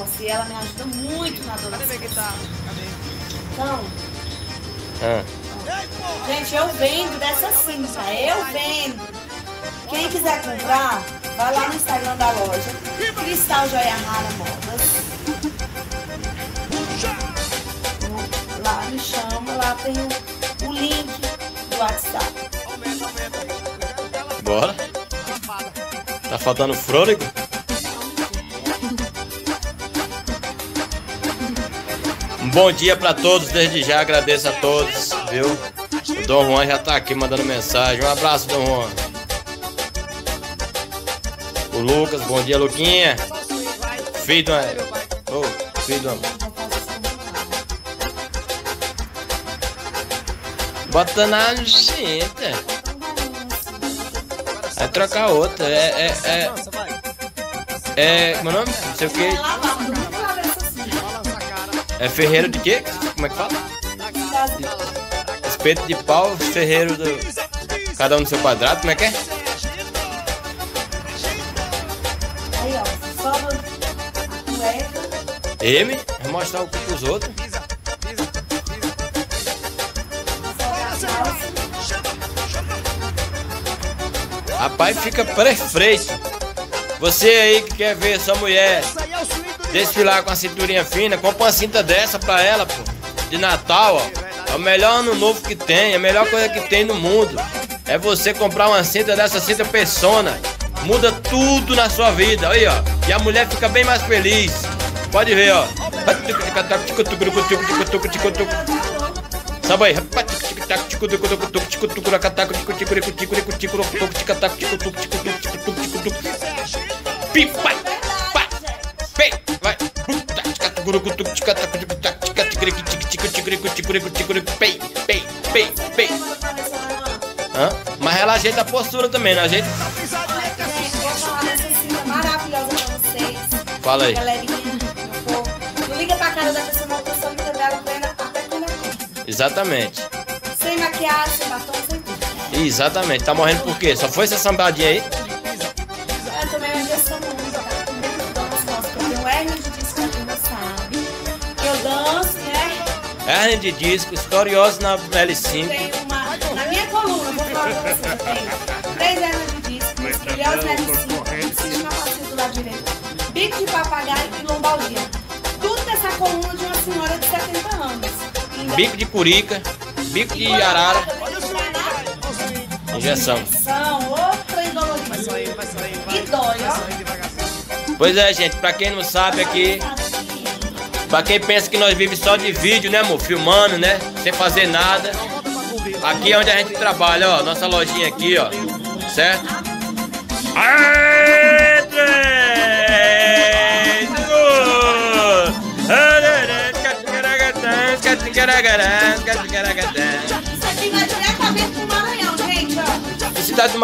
negócio. E ela me ajuda muito na dor. Cadê que tá? Então, gente, eu vendo dessa cinta. Eu vendo. Quem quiser comprar, vai lá no Instagram da loja. Cristal Joia Rara Modas. Lá me chama, lá tem o link do WhatsApp. Bora. Tá faltando fôlego? Um bom dia pra todos, desde já agradeço a todos, viu? O Dom Juan já tá aqui mandando mensagem. Um abraço, Dom Juan. O Lucas, bom dia, Luquinha. Filho do... Oh, filho do... Bota na nojenta. É trocar outra. Como é o nome? Não sei o que. É ferreiro de quê? Como é que fala? Espeto de pau, ferreiro do... Cada um no seu quadrado, como é que é? Aí, ó, sobra a cueca. M, vai mostrar o cu pros outros. Rapaz, fica perfeito. Você aí que quer ver sua mulher desfilar com a cinturinha fina, compra uma cinta dessa pra ela, pô. De Natal, ó. É o melhor ano novo que tem, é a melhor coisa que tem no mundo. É você comprar uma cinta dessa, cinta Persona. Muda tudo na sua vida, aí, ó. E a mulher fica bem mais feliz. Pode ver, ó. Sabe aí. Mas ela ajeita a postura também, não ajeita? Vou falar dessa cinta maravilhosa pra vocês. Fala aí. Galerinha, não liga pra cara da pessoa, não, a pessoa liga dela até quando é. Exatamente. Sem maquiagem, sem batom, sem tudo. Exatamente. Tá morrendo por quê? Só foi essa sambadinha aí? Eu tomei uma injeção única, tá com muito dor nas costas, porque eu tenho hernia de disco, pra quem não sabe. Eu danço, né? Hernia de disco, escoliose na L5. Tenho uma... Na minha coluna, vou falar pra vocês, eu tenho 3 hernias de disco, escoliose na L5, preciso na face do lado direito, bico de papagaio e lombalgia. Tudo dessa coluna de uma senhora de 70 anos. Bico de curica, bico de arara. Injeção. Outra indolorida. E dói, ó. Pois é, gente, pra quem não sabe aqui, pra quem pensa que nós vivemos só de vídeo, né, amor? Filmando, né? Sem fazer nada. Aqui é onde a gente trabalha, ó. Nossa lojinha aqui, ó. Certo? Isso aqui vai diretamente pro Maranhão, gente, ó. Cidade do